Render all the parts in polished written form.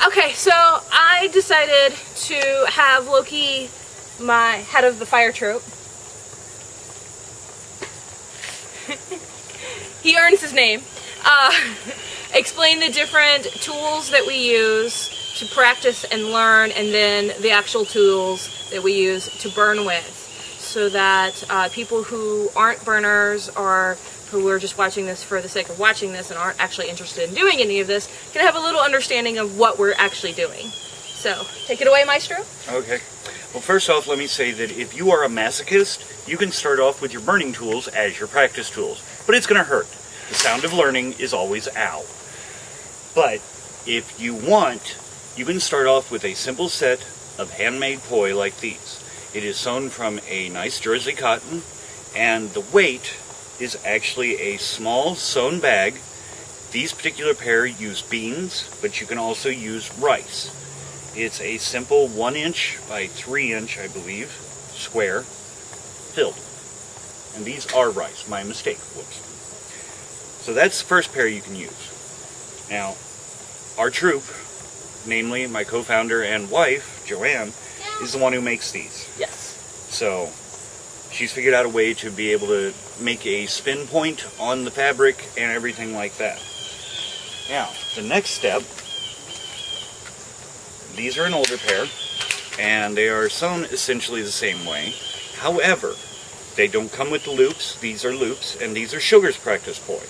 Okay, so I decided to have Loki, my head of the fire troupe. He earns his name. Explain the different tools that we use to practice and learn, and then the actual tools that we use to burn with, so that people who aren't burners or who are just watching this for the sake of watching this and aren't actually interested in doing any of this can have a little understanding of what we're actually doing. So, take it away, Maestro. Okay. Well, first off, let me say that if you are a masochist, you can start off with your burning tools as your practice tools. But it's going to hurt. The sound of learning is always ow. But if you want, you can start off with a simple set of handmade poi like these. It is sewn from a nice jersey cotton, and the weight is actually a small sewn bag. These particular pair use beans, but you can also use rice. It's a simple 1-inch by 3-inch, I believe, square, filled. And these are rice, my mistake, whoops. So that's the first pair you can use. Now, our troupe, namely my co-founder and wife, Joanne, is the one who makes these. Yes. So, she's figured out a way to be able to make a spin point on the fabric and everything like that. Now, the next step, these are an older pair, and they are sewn essentially the same way. However, they don't come with the loops. These are loops, and these are Sugar's practice poi.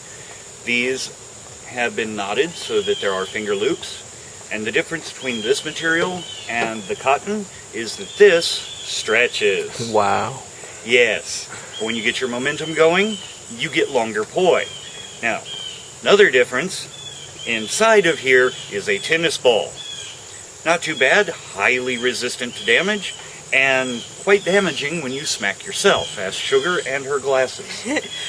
These have been knotted so that there are finger loops, and the difference between this material and the cotton is that this stretches. Wow. Yes. When you get your momentum going, you get longer poi. Now, another difference, inside of here is a tennis ball. Not too bad, highly resistant to damage, and quite damaging when you smack yourself. Ask Sugar and her glasses.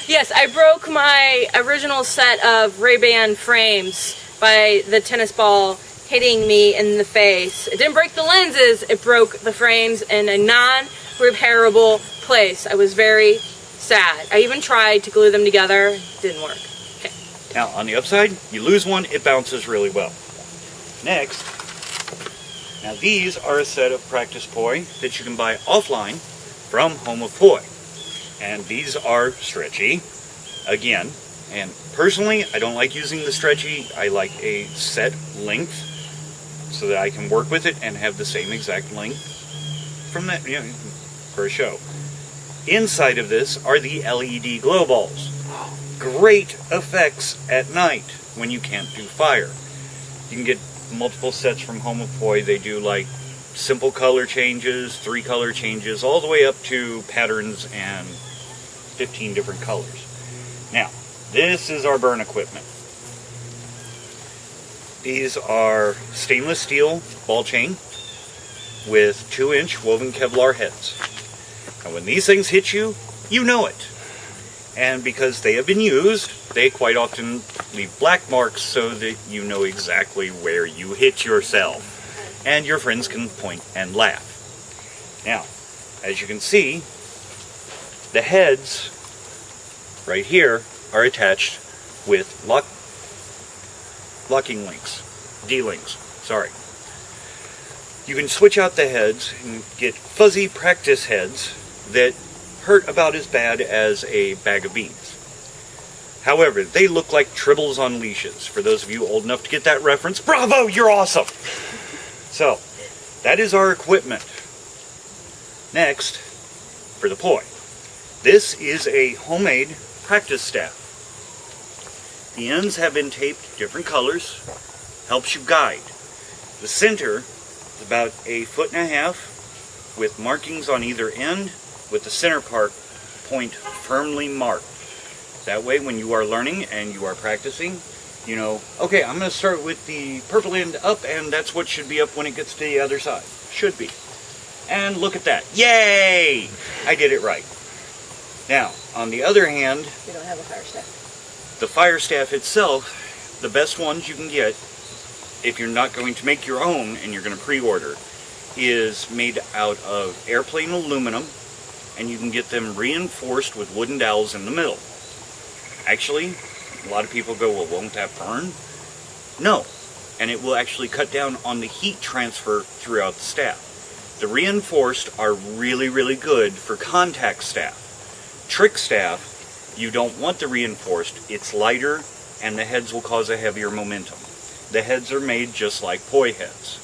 Yes, I broke my original set of Ray-Ban frames by the tennis ball hitting me in the face. It didn't break the lenses, it broke the frames in a non-repairable place. I was very sad. I even tried to glue them together. It didn't work. Okay. Now, on the upside, you lose one, it bounces really well. Next, now these are a set of practice poi that you can buy offline from Home of Poi. And these are stretchy, again. And personally, I don't like using the stretchy. I like a set length so that I can work with it and have the same exact length from that, you know, for a show. Inside of this are the LED glow balls. Great effects at night when you can't do fire. You can get multiple sets from Home of Poi. They do like simple color changes, 3 color changes, all the way up to patterns and 15 different colors. Now, this is our burn equipment. These are stainless steel ball chain with 2-inch woven Kevlar heads. And when these things hit you, you know it. And because they have been used, they quite often leave black marks so that you know exactly where you hit yourself. And your friends can point and laugh. Now, as you can see, the heads right here are attached with locking links, D-links, sorry. You can switch out the heads and get fuzzy practice heads that hurt about as bad as a bag of beans. However, they look like tribbles on leashes. For those of you old enough to get that reference, bravo, you're awesome! So, that is our equipment. Next, for the poi. This is a homemade practice staff. The ends have been taped different colors, helps you guide. The center is about 1.5 feet with markings on either end, with the center part point firmly marked. That way when you are learning and you are practicing, you know, okay, I'm going to start with the purple end up, and that's what should be up when it gets to the other side. Should be. And look at that. Yay! I did it right. Now, on the other hand, We don't have a fire staff. the fire staff itself, the best ones you can get, if you're not going to make your own and you're going to pre-order, is made out of airplane aluminum, and you can get them reinforced with wooden dowels in the middle. Actually, a lot of people go, well, won't that burn? No, and it will actually cut down on the heat transfer throughout the staff. The reinforced are really, really good for contact staff. Trick staff, you don't want the reinforced. It's lighter, and the heads will cause a heavier momentum. The heads are made just like poi heads.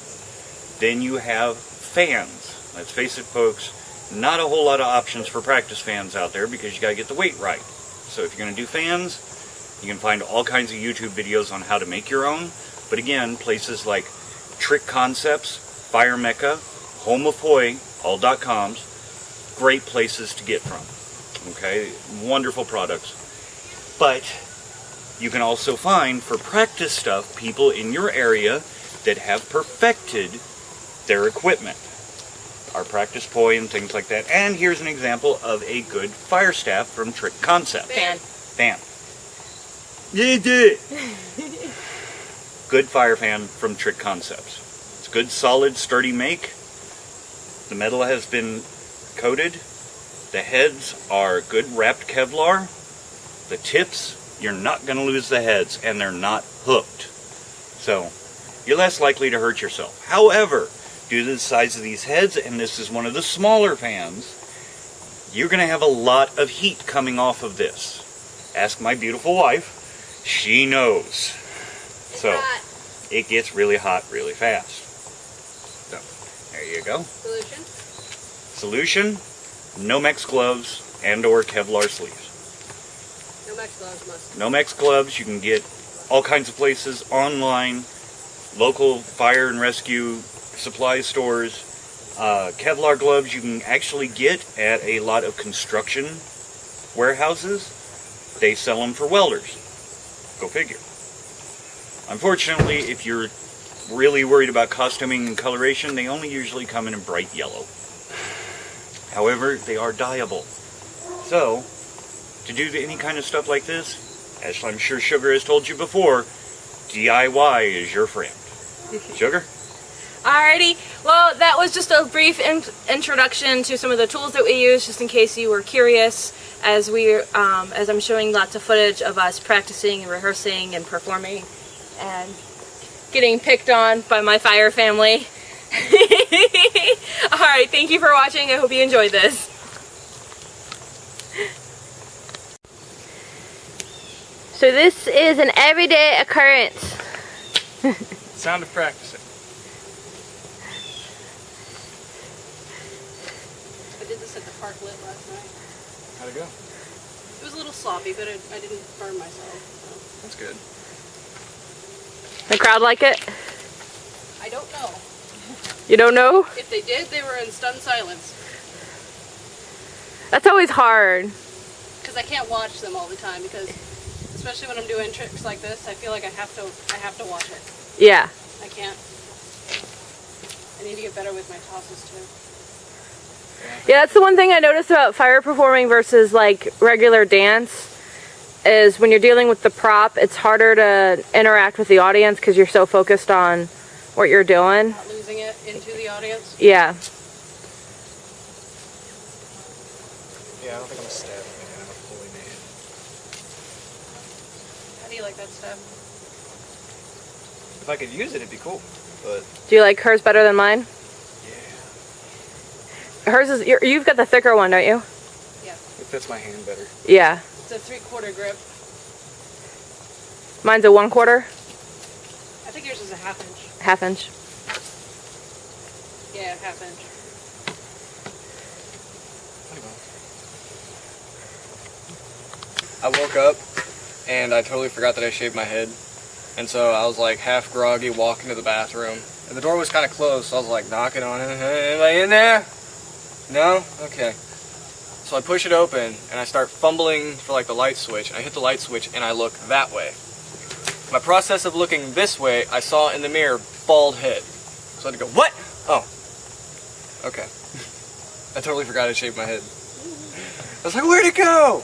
Then you have fans. Let's face it, folks, not a whole lot of options for practice fans out there because you gotta get the weight right. So if you're gonna do fans, you can find all kinds of YouTube videos on how to make your own. But again, places like Trick Concepts, Fire Mecca, Home of Poi, all .coms, great places to get from. Okay, wonderful products. But you can also find, for practice stuff, people in your area that have perfected their equipment. Our practice poi and things like that. And here's an example of a good fire staff from Trick Concept. Fan. You did it! Good fire fan from Trick Concepts. It's good, solid, sturdy make. The metal has been coated. The heads are good wrapped Kevlar. The tips, you're not going to lose the heads, and they're not hooked. So, you're less likely to hurt yourself. However, due to the size of these heads, and this is one of the smaller fans, you're going to have a lot of heat coming off of this. Ask my beautiful wife. She knows. So, it gets really hot really fast. So, there you go. Solution, Nomex gloves and or Kevlar sleeves. Nomex gloves must. Nomex gloves you can get all kinds of places, online, local fire and rescue supply stores. Kevlar gloves you can actually get at a lot of construction warehouses. They sell them for welders. Go figure. Unfortunately, if you're really worried about costuming and coloration, they only usually come in a bright yellow. However, they are dyeable. So, to do any kind of stuff like this, as I'm sure Sugar has told you before, DIY is your friend. Sugar? Alrighty, well that was just a brief introduction to some of the tools that we use, just in case you were curious, as I'm showing lots of footage of us practicing and rehearsing and performing and getting picked on by my fire family. Alright, thank you for watching. I hope you enjoyed this. So this is an everyday occurrence. Sound of practicing. I did this at the park lit last night. How'd it go? It was a little sloppy, but I didn't burn myself. So. That's good. The crowd like it? I don't know. You don't know? If they did, they were in stunned silence. That's always hard. Because I can't watch them all the time, because especially when I'm doing tricks like this, I feel like I have to watch it. Yeah. I can't. I need to get better with my tosses too. Yeah, that's the one thing I noticed about fire performing versus like regular dance, is when you're dealing with the prop, it's harder to interact with the audience because you're so focused on what you're doing. Not losing it into the audience. Yeah. Yeah, I don't think I'm a staff man. I'm a fully made. How do you like that stuff? If I could use it, it'd be cool. But Do you like hers better than mine? yeah, Hers is, you've got the thicker one, don't you? Yeah. it fits my hand better. Yeah. It's a 3/4 grip. Mine's a 1/4, I think yours is a 1/2 inch. 1/2 inch. Yeah, 1/2 inch. I woke up and I totally forgot that I shaved my head. And so I was like half groggy walking to the bathroom. And the door was kind of closed, so I was like knocking on it. Hey, anybody in there? No? Okay. So I push it open and I start fumbling for like the light switch. I hit the light switch and I look that way. My process of looking this way, I saw in the mirror bald head. So I had to go, what? Oh. Okay. I totally forgot I shaved my head. I was like, where'd it go?